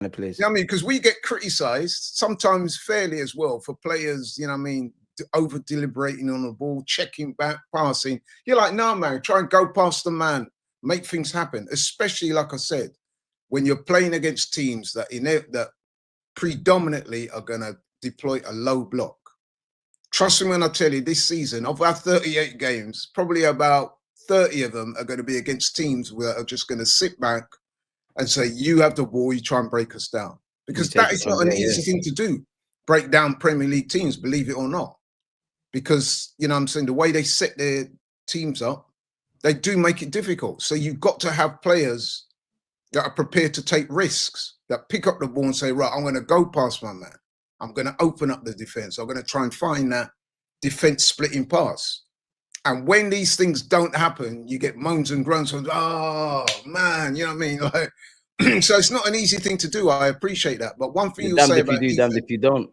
of place. You know what I mean? Because we get criticised, sometimes fairly as well, for players, you know what I mean, over deliberating on the ball, checking back, passing. You're like, no, man, try and go past the man, make things happen. Especially, like I said, when you're playing against teams that that predominantly are going to deploy a low block. Trust me when I tell you, this season, of our 38 games, probably about 30 of them are going to be against teams that are just going to sit back and say, you have the ball, you try and break us down. Because that is not an easy thing to do. Break down Premier League teams, believe it or not. Because, you know what I'm saying, the way they set their teams up, they do make it difficult. So you've got to have players that are prepared to take risks, that pick up the ball and say, right, I'm going to go past my man. I'm going to open up the defense. I'm going to try and find that defense splitting pass. And when these things don't happen, you get moans and groans from, oh, man, you know what I mean? Like, so it's not an easy thing to do. I appreciate that. But one thing you'll say about Ethan, damned if you don't.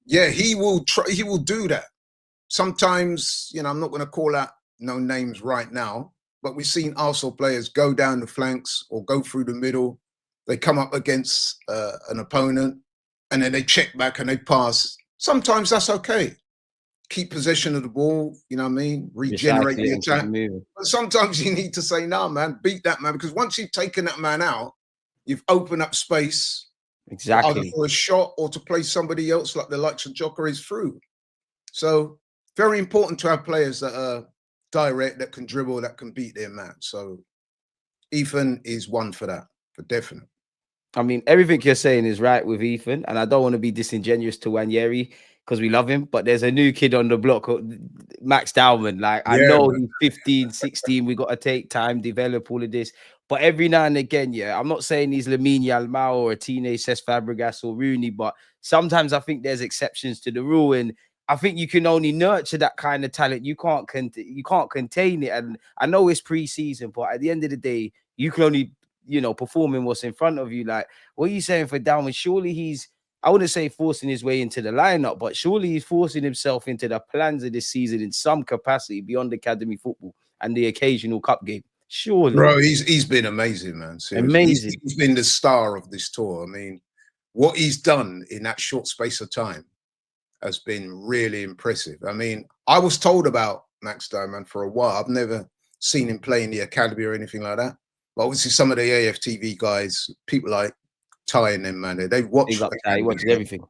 Yeah, he will do that. Sometimes, you know, I'm not going to call out no names right now, but we've seen Arsenal players go down the flanks or go through the middle. They come up against an opponent and then they check back and they pass. Sometimes that's okay. Keep possession of the ball, you know what I mean? Regenerate the attack. But sometimes you need to say, no, man, beat that man. Because once you've taken that man out, you've opened up space. Exactly. Either for a shot or to play somebody else like the likes of Jokeris through. So very important to have players that are direct, that can dribble, that can beat their man. So Ethan is one for that, for definite. I mean, everything you're saying is right with Ethan, and I don't want to be disingenuous to Wanyeri because we love him, but there's a new kid on the block called Max Dowman. Like, I know he's 15, 16. We got to take time, develop all of this. But every now and again, yeah, I'm not saying he's Lamine Yamal or a teenage Cesc Fabregas or Rooney, but sometimes I think there's exceptions to the rule, and I think you can only nurture that kind of talent. You can't contain it. And I know it's pre-season, but at the end of the day, you can only, you know, performing what's in front of you. Like, what are you saying for Dowman? Surely he's, I wouldn't say forcing his way into the lineup, but surely he's forcing himself into the plans of this season in some capacity beyond academy football and the occasional cup game. Surely. Bro, he's been amazing, man. Seriously. Amazing. He's been the star of this tour. I mean, what he's done in that short space of time has been really impressive. I mean, I was told about Max Dowman for a while. I've never seen him play in the academy or anything like that. But obviously some of the AFTV guys, people like Ty and them, man, they watch. He watches everything.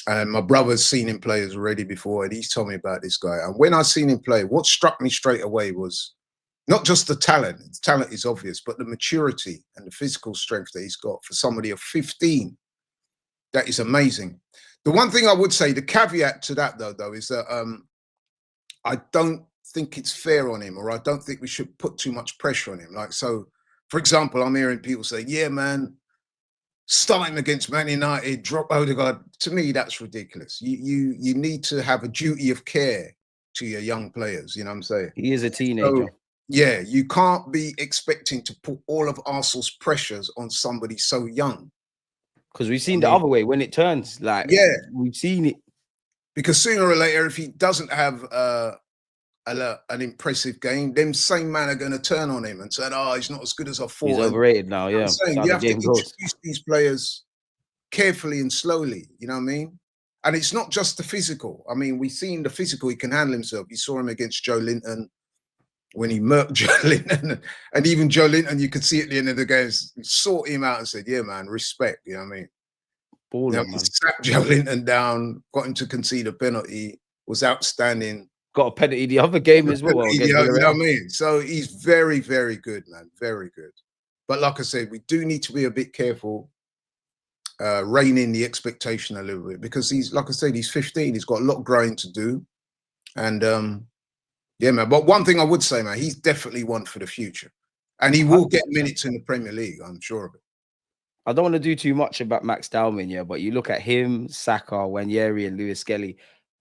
And my brother's seen him play already before, and he's told me about this guy. And when I seen him play, what struck me straight away was not just the talent. The talent is obvious, but the maturity and the physical strength that he's got for somebody of 15. That is amazing. The one thing I would say, the caveat to that, though, is that I don't think it's fair on him, or I don't think we should put too much pressure on him. Like, so, for example, I'm hearing people say, yeah, man, start him against Man United, drop Odegaard. To me, that's ridiculous. You need to have a duty of care to your young players. You know what I'm saying? He is a teenager. So, yeah, you can't be expecting to put all of Arsenal's pressures on somebody so young. Because we've seen the other way when it turns. Like, we've seen it. Because sooner or later, if he doesn't have an impressive game, them same man are going to turn on him and say, "Oh, he's not as good as I thought." He's overrated now. Yeah, I'm saying you have to introduce these players carefully and slowly. You know what I mean? And it's not just the physical. I mean, we've seen the physical; he can handle himself. You saw him against Joe Linton when he murked Joe Linton, and even Joe Linton, you could see at the end of the game, sought him out and said, "Yeah, man, respect." You know what I mean? Baller, man. Sat Joe Linton down, got him to concede a penalty, was outstanding. Got a penalty the other game as well. You know what I mean? So he's very, very good, man. Very good. But like I said, we do need to be a bit careful, rein in the expectation a little bit, because he's, like I said, he's 15. He's got a lot of growing to do. And yeah, man. But one thing I would say, man, he's definitely one for the future. And he will get minutes in the Premier League, I'm sure of it. I don't want to do too much about Max Dowman, yeah, but you look at him, Saka, Wanyeri, and Lewis Skelly.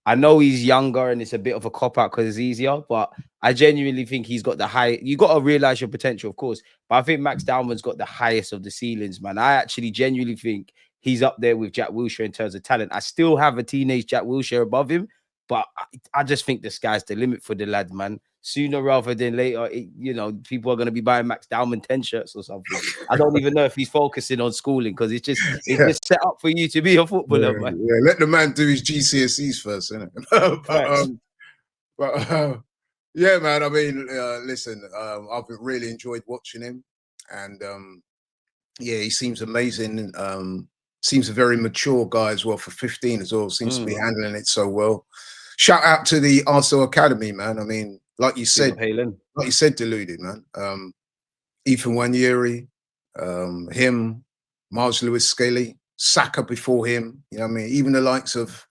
I know he's younger and it's a bit of a cop-out because it's easier, but I genuinely think he's got the high. You got to realize your potential, of course, but I think Max Dowman's got the highest of the ceilings, man. I actually genuinely think he's up there with Jack Wilshere in terms of talent. I still have a teenage Jack Wilshere above him, but I just think the sky's the limit for the lad, man. sooner rather than later, people are going to be buying Max Dowman 10 shirts or something. I don't even know if he's focusing on schooling because it's just set up for you to be a footballer. Yeah, let the man do his GCSEs first, innit? Yeah, man. I mean, listen, I've really enjoyed watching him, and yeah, he seems amazing. Seems a very mature guy as well for 15 as well. Seems to be handling it so well. Shout out to the Arsenal Academy, man. I mean, like you said, Deluded, man. Ethan Wanyeri, him, Mars Lewis Skelly, Saka before him. You know what I mean? Even the likes of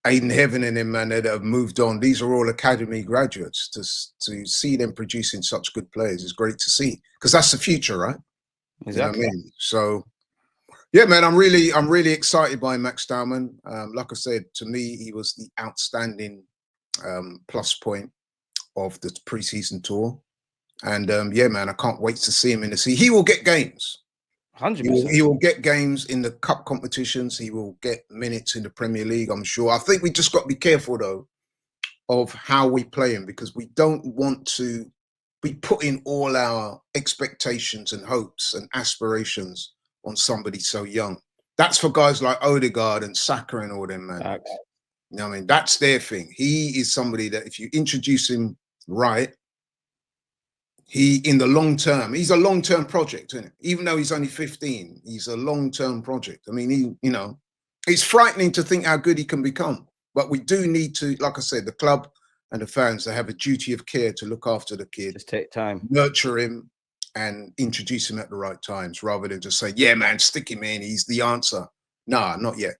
Aiden Heaven and him, man, that have moved on. These are all academy graduates. To see them producing such good players is great to see, because that's the future, right? Exactly. You know what I mean? So yeah, man, I'm really excited by Max Dowman. Like I said, to me, he was the outstanding plus point of the preseason tour. And yeah, man, I can't wait to see him in the sea. He will get games. 100%. He will get games in the cup competitions. He will get minutes in the Premier League, I'm sure. I think we just got to be careful, though, of how we play him, because we don't want to be putting all our expectations and hopes and aspirations on somebody so young. That's for guys like Odegaard and Saka and all them, man. You know what I mean? That's their thing. He is somebody that if you introduce him right, in the long term, he's a long-term project, isn't it? Even though he's only 15, he's a long-term project. I mean, it's frightening to think how good he can become. But we do need to, like I said, the club and the fans, they have a duty of care to look after the kid. Just take time. Nurture him and introduce him at the right times, rather than just say, yeah, man, stick him in, he's the answer. Nah, not yet.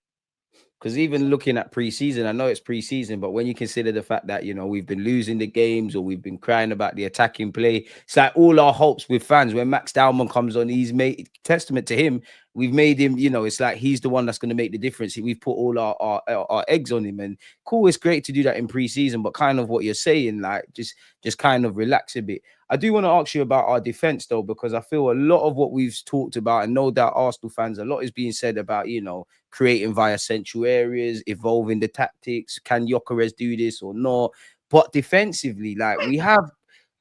Because even looking at preseason, I know it's preseason, but when you consider the fact that, we've been losing the games or we've been crying about the attacking play, it's like all our hopes with fans, when Max Dowman comes on, he's made testament to him. We've made him, it's like he's the one that's going to make the difference. We've put all our eggs on him. And cool, it's great to do that in preseason, but kind of what you're saying, like just kind of relax a bit. I do want to ask you about our defense, though, because I feel a lot of what we've talked about, and no doubt Arsenal fans, a lot is being said about, creating via central areas, evolving the tactics. Can Gyökeres do this or not? But defensively, like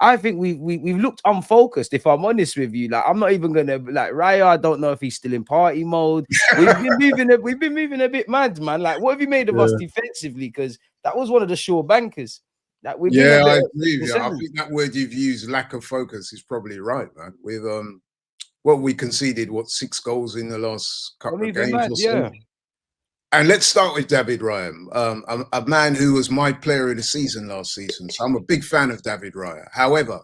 I think we've looked unfocused, if I'm honest with you. Like, I'm not even gonna Raya. I don't know if he's still in party mode. We've been moving a bit mad, man. Like, what have you made of us defensively? Because that was one of the sure bankers. I agree with you. I think that word you've used, lack of focus, is probably right, man. With we conceded 6 goals in the last couple of games or so. And let's start with David Raya, a man who was my player of the season last season. So I'm a big fan of David Raya. However,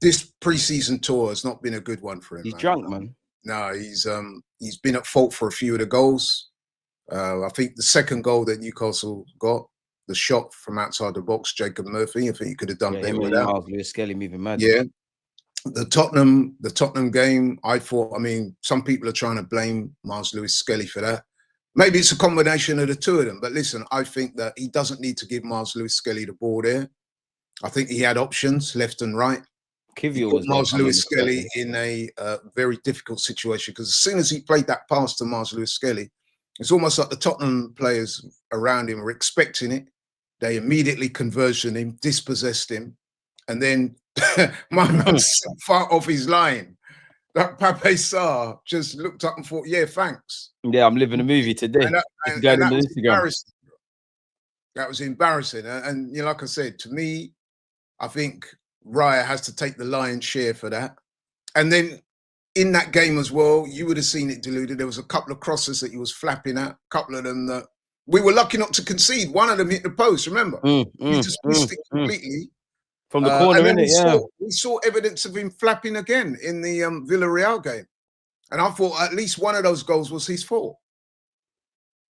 this preseason tour has not been a good one for him. He's drunk, man. No, he's been at fault for a few of the goals. I think the second goal that Newcastle got, the shot from outside the box, Jacob Murphy, I think he could have done better with that. Skelly moving mad. Yeah. The Tottenham game, I thought, some people are trying to blame Mars Lewis Skelly for that. Maybe it's a combination of the two of them. But listen, I think that he doesn't need to give Mars Lewis Skelly the ball there. I think he had options left and right. He put Mars Lewis Skelly in a very difficult situation, because as soon as he played that pass to Mars Lewis Skelly, it's almost like the Tottenham players around him were expecting it. They immediately conversioned him, dispossessed him, and then my man's so far off his line that Pape Sarr just looked up and thought, yeah, thanks. Yeah, I'm living a movie today. And that was embarrassing. That was embarrassing. And like I said, to me, I think Raya has to take the lion's share for that. And then in that game as well, you would have seen it, Deluded. There was a couple of crosses that he was flapping at, a couple of them that we were lucky not to concede. One of them hit the post, remember? He just missed it completely. From the corner, innit? We saw evidence of him flapping again in the Villarreal game. And I thought at least one of those goals was his fault.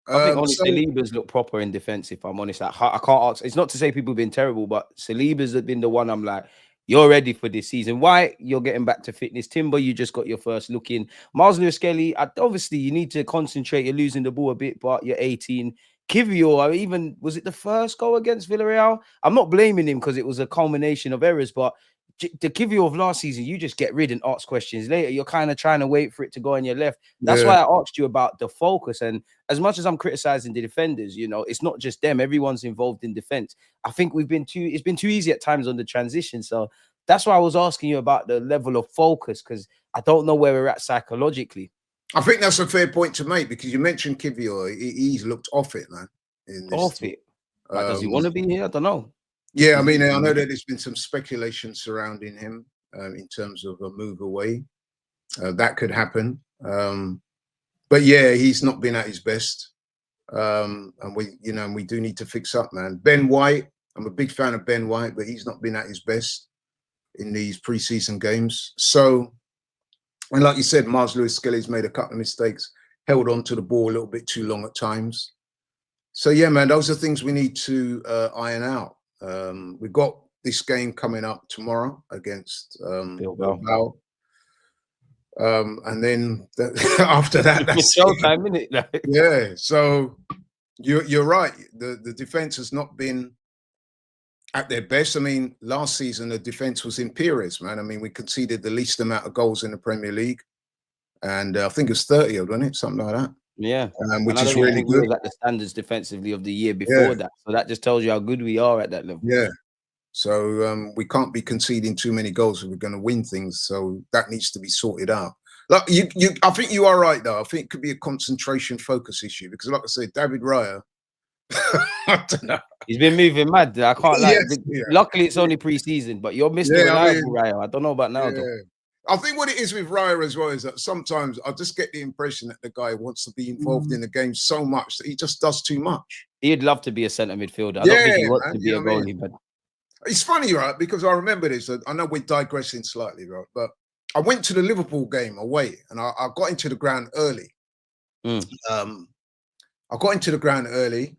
I think honestly, Saliba's looked proper in defense, if I'm honest. I can't ask. It's not to say people have been terrible, but Saliba's been the one I'm like, you're ready for this season. Why? You're getting back to fitness. Timber, you just got your first look in. Mars Lewis Skelly, obviously, you need to concentrate. You're losing the ball a bit, but you're 18. Kivio, was it the first goal against Villarreal? I'm not blaming him because it was a culmination of errors, but the Kivior of last season, you just get rid and ask questions later. You're kind of trying to wait for it to go on your left. That's why I asked you about the focus. And as much as I'm criticizing the defenders, you know, it's not just them. Everyone's involved in defense. I think it's been too easy at times on the transition. So that's why I was asking you about the level of focus, because I don't know where we're at psychologically. I think that's a fair point to make, because you mentioned Kivior. He's looked off it, man. Off it. Like, does he want to be here? I don't know. Yeah, I mean, I know that there's been some speculation surrounding him in terms of a move away. That could happen. But yeah, he's not been at his best. And we do need to fix up, man. Ben White, I'm a big fan of Ben White, but he's not been at his best in these preseason games. So, and like you said, Mars Lewis-Skelly's made a couple of mistakes, held on to the ball a little bit too long at times. So yeah, man, those are things we need to iron out. We've got this game coming up tomorrow against Bilbao. And then after that, that's showtime, isn't it? Yeah. So you're right. The defense has not been at their best. I mean, last season the defense was imperious, man. I mean, we conceded the least amount of goals in the Premier League, and I think it was 30, wasn't it? Something like that. Yeah, which is really good. We was at the standards defensively of the year before that, so that just tells you how good we are at that level. Yeah. So we can't be conceding too many goals if we're going to win things. So that needs to be sorted out. Like I think you are right, though. I think it could be a concentration focus issue, because, like I said, David Raya, I don't know. He's been moving mad. I can't lie. Luckily, it's only pre-season, but you're Mr. Reliable, Raya. I don't know about now, though. I think what it is with Raya as well is that sometimes I just get the impression that the guy wants to be involved in the game so much that he just does too much. He'd love to be a centre midfielder. I don't think he wants to be a goalie, but it's funny, right? Because I remember this. I know we're digressing slightly, right? But I went to the Liverpool game away, and I got into the ground early. I got into the ground early,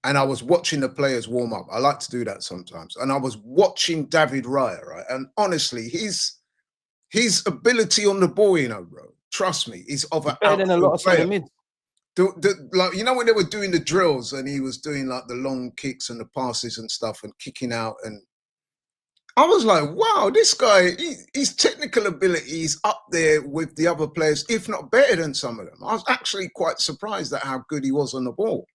and I was watching the players warm up. I like to do that sometimes. And I was watching David Raya, right? And honestly, his ability on the ball, you know, bro, trust me, is of an better than a lot of centre mid. Like, you know, when they were doing the drills and he was doing like the long kicks and the passes and stuff and kicking out, and I was like, wow, this guy, his technical ability is up there with the other players, if not better than some of them. I was actually quite surprised at how good he was on the ball.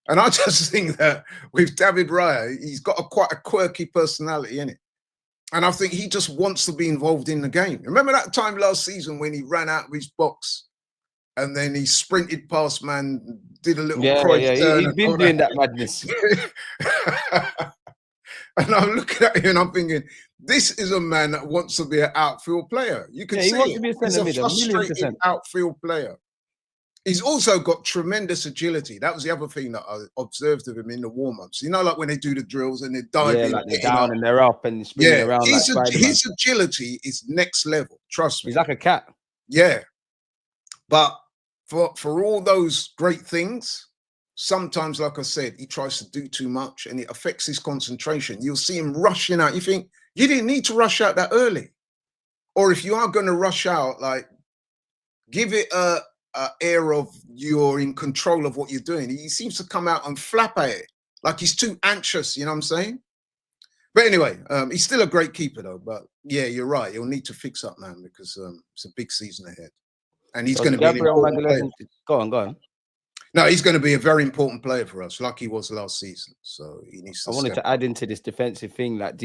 And I just think that with David Raya, he's got quite a quirky personality in it. And I think he just wants to be involved in the game. Remember that time last season when he ran out of his box and then he sprinted past man, did a little turn. He's been doing that madness. And I'm looking at him and I'm thinking, this is a man that wants to be an outfield player. You can see he wants to be he's a frustrated outfield player. He's also got tremendous agility. That was the other thing that I observed of him in the warm-ups. You know, like when they do the drills and they're diving, like they're down and they're up and spinning around. His agility is next level. Trust me. He's like a cat. Yeah, but for all those great things, sometimes, like I said, he tries to do too much and it affects his concentration. You'll see him rushing out. You think you didn't need to rush out that early, or if you are going to rush out, like give it a air of you're in control of what you're doing. He seems to come out and flap at it like he's too anxious, you know what I'm saying? But anyway, he's still a great keeper though. But yeah, you're right. He'll need to fix up, man, because it's a big season ahead. And he's going to be an important player. Go on. No, he's going to be a very important player for us, like he was last season. So he needs to. I wanted to add into this defensive thing, like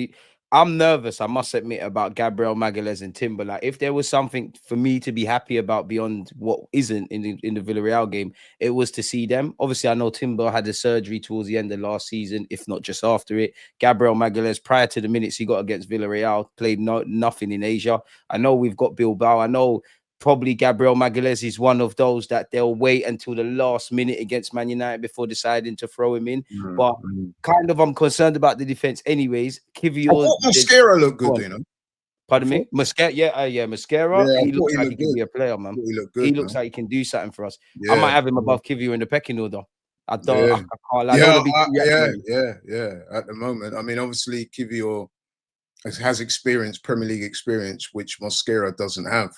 I'm nervous, I must admit, about Gabriel Magalhaes and Timber. Like, if there was something for me to be happy about beyond what isn't in the Villarreal game, it was to see them. Obviously, I know Timber had a surgery towards the end of last season, if not just after it. Gabriel Magalhaes, prior to the minutes he got against Villarreal, played nothing in Asia. I know we've got Bilbao. I know probably Gabriel Magalhaes is one of those that they'll wait until the last minute against Man United before deciding to throw him in. But kind of I'm concerned about the defense anyways. Mosquera looked good, you know. Pardon me? Mosquera, Mosquera. Yeah, he looks like he can be a player, man. He looks like he can do something for us. I might have him above Kivior in the pecking order. I don't. I can't lie. Yeah. At the moment, I mean, obviously Kivior has experience, Premier League experience, which Mosquera doesn't have.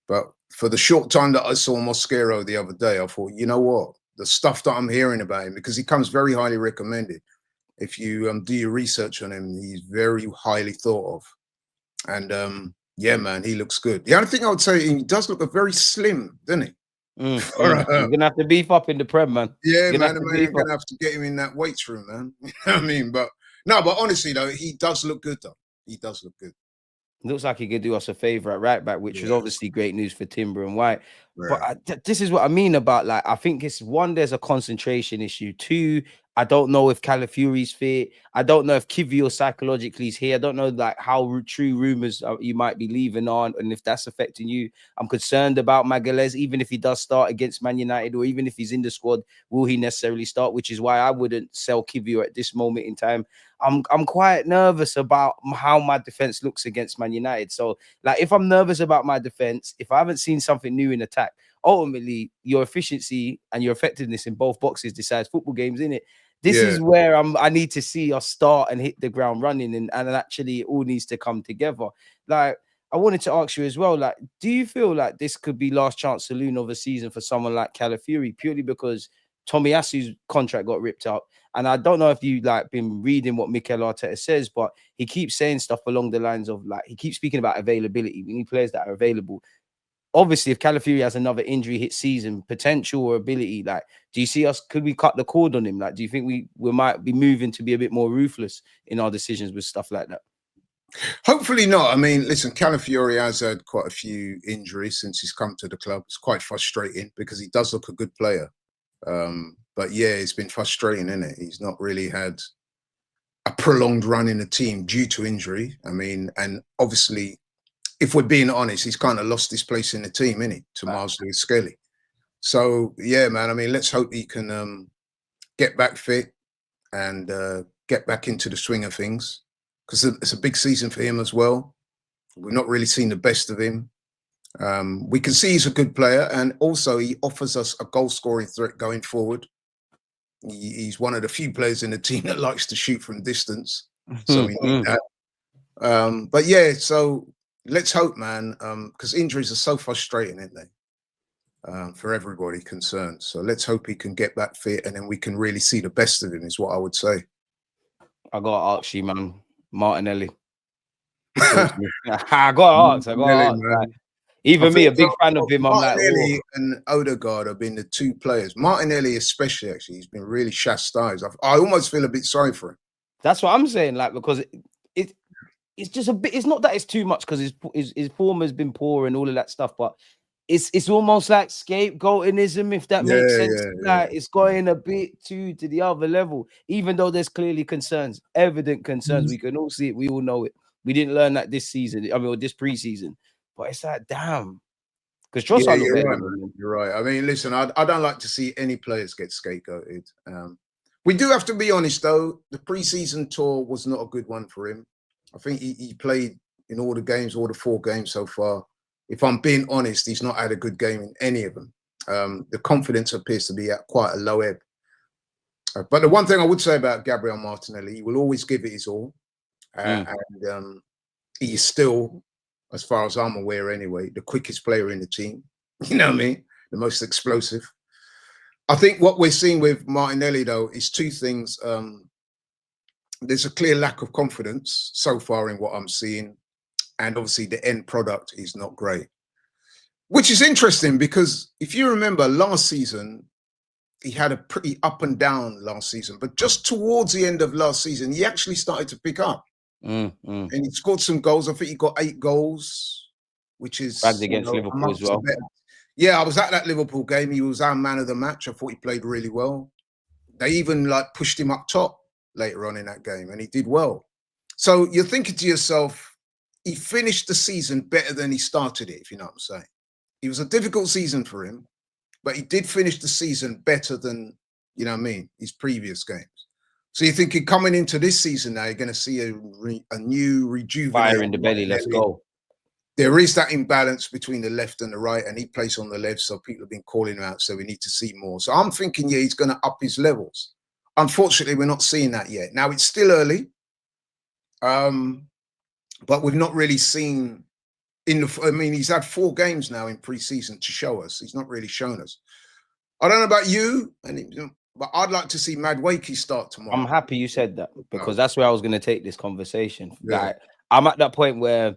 But for the short time that I saw Mosquera the other day, I thought, you know what? The stuff that I'm hearing about him, because he comes very highly recommended. If you do your research on him, he's very highly thought of. And yeah, man, he looks good. The only thing I would say, he does look very slim, doesn't he? You're gonna have to beef up in the Prem, man. Yeah, man, I'm gonna have to get him in that weights room, man. You know what I mean? But honestly though, he does look good though. He does look good. Looks like he could do us a favor at right back, which was obviously great news for Timber and White. Right. But this is what I mean about, like, I think it's one, there's a concentration issue. Two, I don't know if Calafiori's fit. I don't know if Kivio psychologically is here. I don't know like how true rumors you might be leaving on, and if that's affecting you. I'm concerned about Magalhaes, even if he does start against Man United, or even if he's in the squad, will he necessarily start? Which is why I wouldn't sell Kivio at this moment in time. I'm quite nervous about how my defense looks against Man United. So, like, if I'm nervous about my defense, if I haven't seen something new in attack, ultimately your efficiency and your effectiveness in both boxes decides football games, innit? This is where I need to see us start and hit the ground running, and actually it all needs to come together. Like, I wanted to ask you as well, like, do you feel like this could be last chance saloon of a season for someone like Calafiori, purely because Tomiyasu's contract got ripped up? And I don't know if you like been reading what Mikel Arteta says, but he keeps saying stuff along the lines of, like, he keeps speaking about availability. We need players that are available. Obviously, if Calafiori has another injury hit season, potential or ability, like, do you see us? Could we cut the cord on him? Like, do you think we might be moving to be a bit more ruthless in our decisions with stuff like that? Hopefully not. I mean, listen, Calafiori has had quite a few injuries since he's come to the club. It's quite frustrating because he does look a good player. But yeah, it's been frustrating, isn't it? He's not really had a prolonged run in the team due to injury. I mean, and obviously, if we're being honest, he's kind of lost his place in the team, isn't he, to Miles Lewis-Skelly. So yeah, man. I mean, let's hope he can get back fit and get back into the swing of things, because it's a big season for him as well. We've not really seen the best of him. We can see he's a good player, and also he offers us a goal-scoring threat going forward. He's one of the few players in the team that likes to shoot from distance, so we need that. But yeah, so let's hope, man, because injuries are so frustrating, aren't they, for everybody concerned. So let's hope he can get back fit, and then we can really see the best of him, is what I would say. I got to ask you, man, Martinelli. I got to ask. Like, even me, a big fan of him. Martinelli and Odegaard have been the two players. Martinelli, especially, actually, he's been really chastised. I almost feel a bit sorry for him. That's what I'm saying, like, because it's just a bit. It's not that it's too much, because his form has been poor and all of that stuff, but it's almost like scapegoatism, if that makes sense. Like, it's going a bit to the other level, even though there's clearly concerns, evident concerns. We can all see it. We all know it. We didn't learn that this season. I mean, or this preseason. But it's like, damn. Because Trossard looked better than him. You're right. I mean, listen, I don't like to see any players get scapegoated. We do have to be honest, though. The preseason tour was not a good one for him. I think he played in all the games, all the 4 games so far. If I'm being honest, he's not had a good game in any of them. The confidence appears to be at quite a low ebb. But the one thing I would say about Gabriel Martinelli, he will always give it his all. And he is still, as far as I'm aware anyway, the quickest player in the team. You know what I mean? The most explosive. I think what we're seeing with Martinelli, though, is 2 things. There's a clear lack of confidence so far in what I'm seeing. And obviously the end product is not great. Which is interesting, because if you remember last season, he had a pretty up and down last season. But just towards the end of last season, he actually started to pick up. And he scored some goals. I think he got 8 goals, which is against Liverpool as well. Yeah, I was at that Liverpool game. He was our man of the match. I thought he played really well. They even like pushed him up top later on in that game, and he did well. So you're thinking to yourself, he finished the season better than he started it, if you know what I'm saying. It was a difficult season for him, but he did finish the season better than, you know what I mean, his previous games. So you're thinking, coming into this season now, you're going to see a new rejuvenated fire in the belly. Let's go. There is that imbalance between the left and the right, and he plays on the left, so people have been calling him out, so we need to see more. So I'm thinking, yeah, he's going to up his levels. Unfortunately, we're not seeing that yet. Now, it's still early, but we've not really seen I mean, he's had 4 games now in pre-season to show us. He's not really shown us. I don't know about you, but I'd like to see Madueke start tomorrow. I'm happy you said that, because that's where I was going to take this conversation. Like, I'm at that point where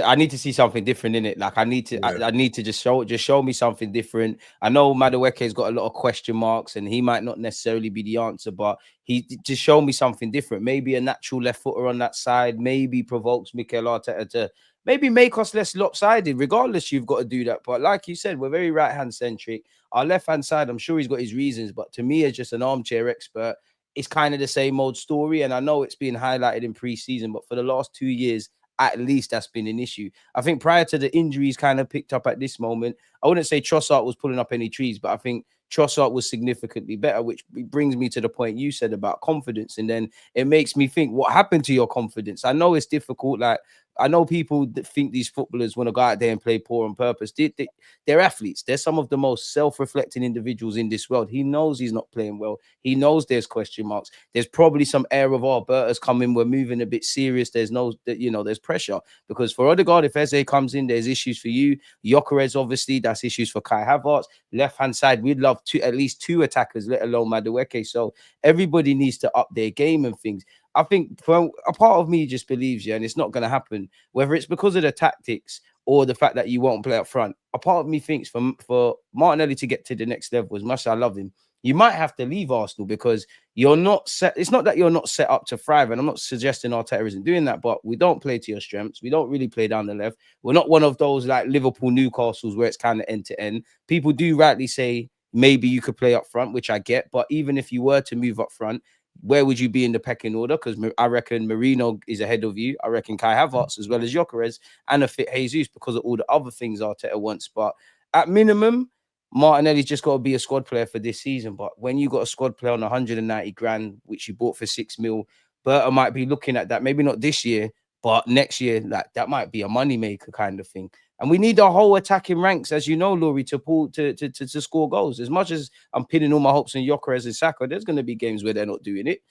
I need to see something different in it. Like I need to, Yeah. I need to just show me something different. I know Madueke's got a lot of question marks, and he might not necessarily be the answer, but he just show me something different. Maybe a natural left footer on that side. Maybe provokes Mikel Arteta to maybe make us less lopsided. Regardless, you've got to do that. But like you said, we're very right hand centric. Our left hand side, I'm sure he's got his reasons, but to me, as just an armchair expert, it's kind of the same old story. And I know it's been highlighted in pre-season, but for the last 2 years, at least that's been an issue. I think prior to the injuries kind of picked up at this moment, I wouldn't say Trossard was pulling up any trees, but I think Trossard was significantly better, which brings me to the point you said about confidence. And then it makes me think, what happened to your confidence? I know it's difficult. Like, I know people that think these footballers want to go out there and play poor on purpose. They're athletes. They're some of the most self-reflecting individuals in this world. He knows he's not playing well. He knows there's question marks. There's probably some air of, oh, Berta's coming. We're moving a bit serious. There's no, there's pressure. Because for Odegaard, if Eze comes in, there's issues for you. Gyökeres, obviously, that's issues for Kai Havertz. Left-hand side, we'd love at least two attackers, let alone Madueke. So everybody needs to up their game and things. I think for a part of me just believes you, and it's not going to happen, whether it's because of the tactics or the fact that you won't play up front. A part of me thinks for Martinelli to get to the next level, as much as I love him, you might have to leave Arsenal because you're not set. It's not that you're not set up to thrive. And I'm not suggesting Arteta isn't doing that, but we don't play to your strengths. We don't really play down the left. We're not one of those like Liverpool, Newcastles, where it's kind of end to end. People do rightly say maybe you could play up front, which I get. But even if you were to move up front, where would you be in the pecking order? Because I reckon Marino is ahead of you. I reckon Kai Havertz as well as Gyökeres and a fit Jesus because of all the other things Arteta wants. But at minimum, Martinelli's just got to be a squad player for this season. But when you got a squad player on 190 grand, which you bought for 6 mil, Berta might be looking at that. Maybe not this year, but next year, like that might be a moneymaker kind of thing. And we need our whole attacking ranks, as you know, Laurie, to score goals. As much as I'm pinning all my hopes on Gyökeres and Saka, there's going to be games where they're not doing it.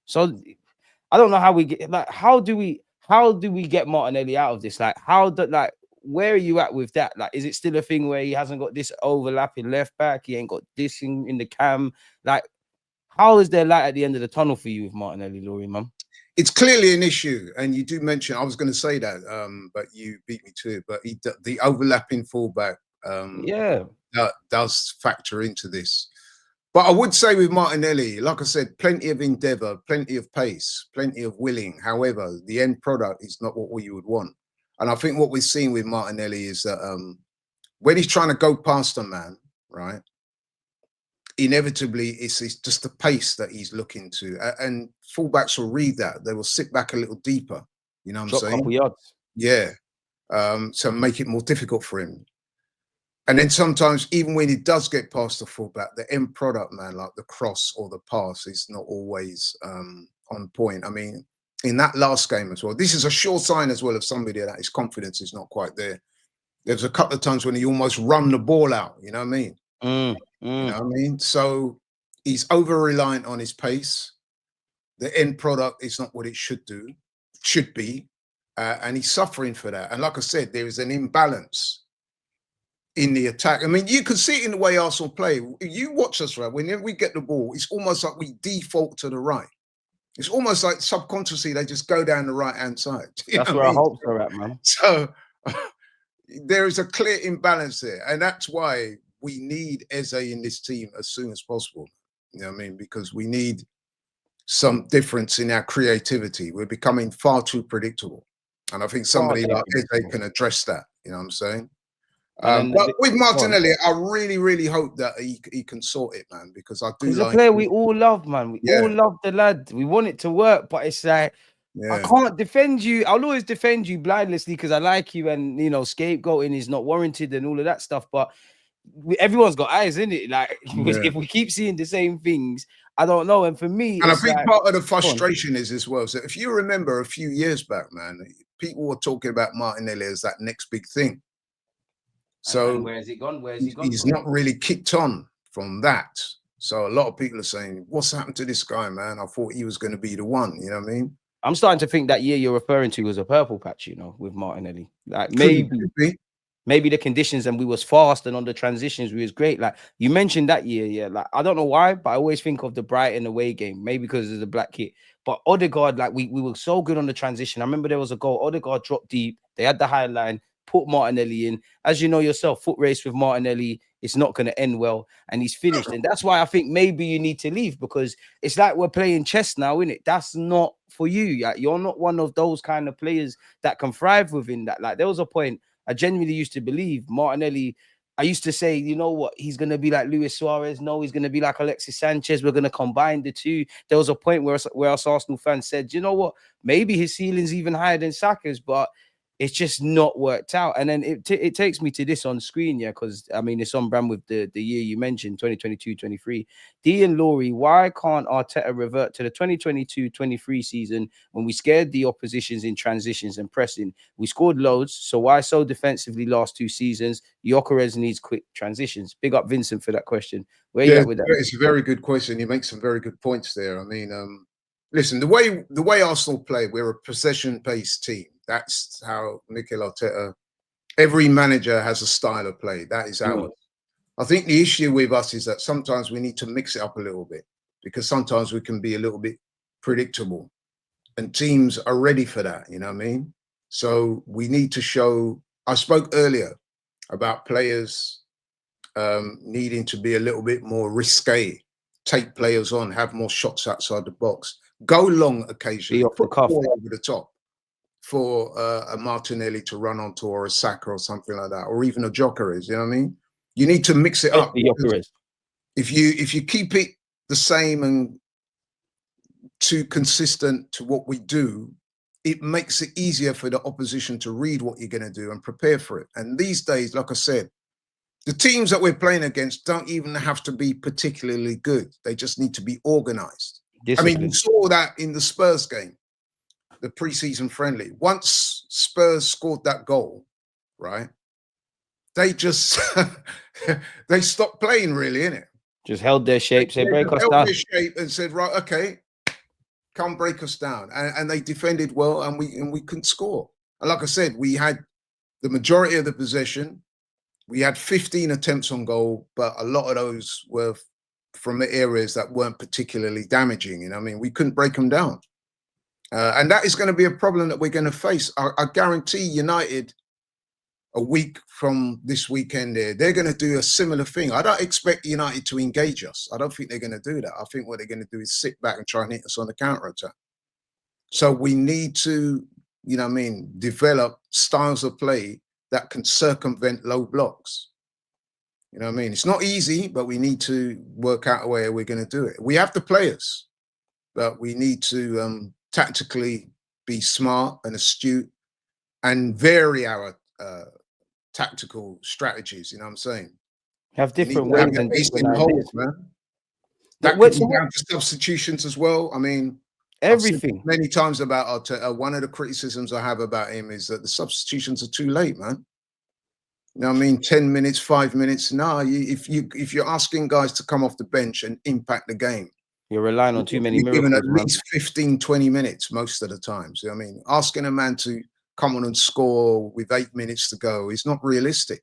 So I don't know how we get like how do we get Martinelli out of this? Like where are you at with that? Like, is it still a thing where he hasn't got this overlapping left back? He ain't got this in the cam. Like, how is there light at the end of the tunnel for you with Martinelli, Laurie, man? It's clearly an issue, and you do mention. I was going to say that, but you beat me to it. But the overlapping fullback, that does factor into this. But I would say with Martinelli, like I said, plenty of endeavour, plenty of pace, plenty of willing. However, the end product is not what you would want. And I think what we're seeing with Martinelli is that when he's trying to go past a man, right, inevitably it's just the pace that he's looking to. And fullbacks will read that. They will sit back a little deeper. You know what I'm saying? Couple yards. Yeah. So make it more difficult for him. And then sometimes, even when he does get past the fullback, the end product, man, like the cross or the pass, is not always on point. I mean, in that last game as well, this is a sure sign as well of somebody that his confidence is not quite there. There's a couple of times when he almost run the ball out. You know what I mean? You know what I mean? So he's over reliant on his pace. The end product is not what it should be, and he's suffering for that. And like I said, there is an imbalance in the attack. I mean, you can see it in the way Arsenal play. You watch us, right? Whenever we get the ball, it's almost like we default to the right. It's almost like subconsciously they just go down the right-hand side. That's where I hope they're at, man. So there is a clear imbalance there. And that's why we need Eze in this team as soon as possible. You know what I mean? Because we need some difference in our creativity. We're becoming far too predictable. And I think somebody like Eze can address that. You know what I'm saying? But with Martinelli, I really, really hope that he can sort it, man, because I do He's like a player we all love, man. We all love the lad. We want it to work, but it's like, I can't defend you. I'll always defend you blindlessly because I like you, and you know, scapegoating is not warranted and all of that stuff. But everyone's got eyes in it. Like, if we keep seeing the same things, I don't know. And for me, and I think part of the frustration is as well. So if you remember a few years back, man, people were talking about Martinelli as that next big thing. So and where has he gone? Where has he gone? He's not really kicked on from that. So a lot of people are saying, "What's happened to this guy, man? I thought he was going to be the one." You know what I mean? I'm starting to think that year you're referring to was a purple patch, you know, with Martinelli. Like maybe maybe the conditions and we was fast, and on the transitions we was great. Like you mentioned that year, yeah. Like I don't know why, but I always think of the Brighton away game, maybe because it's a black kit. But Odegaard, like we were so good on the transition. I remember there was a goal. Odegaard dropped deep. They had the high line, put Martinelli in. As you know yourself, foot race with Martinelli, it's not going to end well, and he's finished. And that's why I think maybe you need to leave, because it's like we're playing chess now, isn't it? That's not for you. Like, you're not one of those kind of players that can thrive within that. Like there was a point I genuinely used to believe Martinelli. I used to say, you know what, he's going to be like Luis Suarez. No, he's going to be like Alexis Sanchez. We're going to combine the two. There was a point where us Arsenal fans said, you know what, maybe his ceiling's even higher than Saka's, but it's just not worked out. And then it takes me to this on screen, yeah, because I mean, it's on brand with the year you mentioned, 2022-23. D and Laurie, why can't Arteta revert to the 2022-23 season when we scared the oppositions in transitions and pressing? We scored loads, so why so defensively last 2 seasons? Gyökeres needs quick transitions. Big up Vincent for that question. Where you at with that? It's a very good question. You make some very good points there. I mean, listen, the way Arsenal play, we're a possession-based team. That's how Mikel Arteta, every manager has a style of play. That is ours. I think the issue with us is that sometimes we need to mix it up a little bit, because sometimes we can be a little bit predictable, and teams are ready for that. You know what I mean? So we need to show. I spoke earlier about players needing to be a little bit more risque, take players on, have more shots outside the box, go long occasionally, put the ball over the top for a Martinelli to run onto, or a Saka or something like that, or even a Gyökeres. You know what I mean? You need to mix it up. If you keep it the same and too consistent to what we do, it makes it easier for the opposition to read what you're going to do and prepare for it. And these days, like I said, the teams that we're playing against don't even have to be particularly good. They just need to be organized. I mean, you saw that in the Spurs game, the preseason friendly. Once Spurs scored that goal, right, they just they stopped playing, really, innit? Just held their shape, say break us down. Their shape and said, right, okay, come break us down. And they defended well, and we couldn't score. And like I said, we had the majority of the possession. We had 15 attempts on goal, but a lot of those were from the areas that weren't particularly damaging. You know, I mean, we couldn't break them down. And that is going to be a problem that we're going to face. I guarantee United, a week from this weekend, they're going to do a similar thing. I don't expect United to engage us. I don't think they're going to do that. I think what they're going to do is sit back and try and hit us on the counter-attack. So we need to, you know what I mean, develop styles of play that can circumvent low blocks. You know what I mean? It's not easy, but we need to work out a way we're going to do it. We have the players, but we need to tactically be smart and astute and vary our tactical strategies. You know what I'm saying? Have different ways and different ideas, man. That could be down to substitutions as well. I mean, everything. Many times about Arteta, one of the criticisms I have about him is that the substitutions are too late, man. You know what I mean? 10 minutes, 5 minutes. No, if you're asking guys to come off the bench and impact the game, you're relying on too many miracles. Given at least 15, 20 minutes most of the times. You know what I mean? Asking a man to come on and score with 8 minutes to go is not realistic.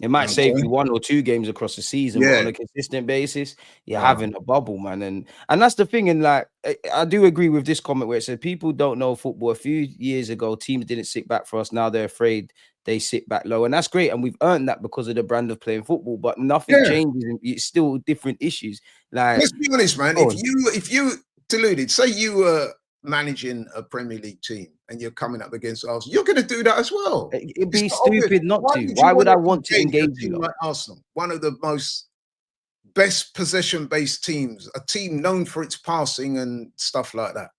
It might save you 1 or 2 games across the season, but on a consistent basis, you're having a bubble, man. And that's the thing. And like, I do agree with this comment where it said people don't know football. A few years ago, teams didn't sit back for us. Now they're afraid they sit back low. And that's great. And we've earned that because of the brand of playing football, but nothing changes. It's still different issues. Like, let's be honest, man. If you Deluded, say you were managing a Premier League team and you're coming up against Arsenal, you're going to do that as well. It'd be stupid not to. Why would I want to engage you? Like Arsenal, one of the most best possession-based teams, a team known for its passing and stuff like that.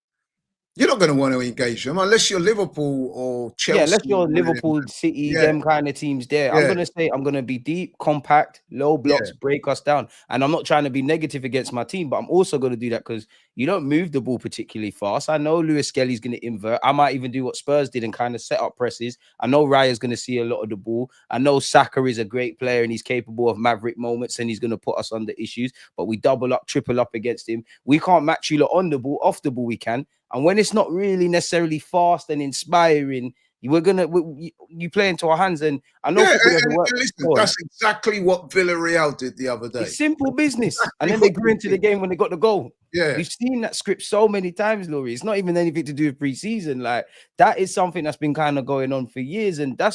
You're not going to want to engage them unless you're Liverpool or Chelsea. Yeah, unless you're Liverpool, City, them kind of teams there. I'm going to say I'm going to be deep, compact, low blocks, break us down. And I'm not trying to be negative against my team, but I'm also going to do that because you don't move the ball particularly fast. I know Lewis Skelly's going to invert. I might even do what Spurs did and kind of set up presses. I know Raya's going to see a lot of the ball. I know Saka is a great player and he's capable of maverick moments and he's going to put us under issues, but we double up, triple up against him. We can't match you lot on the ball. Off the ball we can. And when it's not really necessarily fast and inspiring, You play into our hands, and I know Yeah, football doesn't and work. listen, that's exactly what Villarreal did the other day. It's simple business, Exactly and then they what grew into the game when they got the goal. Yeah. We've seen that script so many times, Laurie. It's not even anything to do with pre-season. Like, that is something that's been kind of going on for years, and that's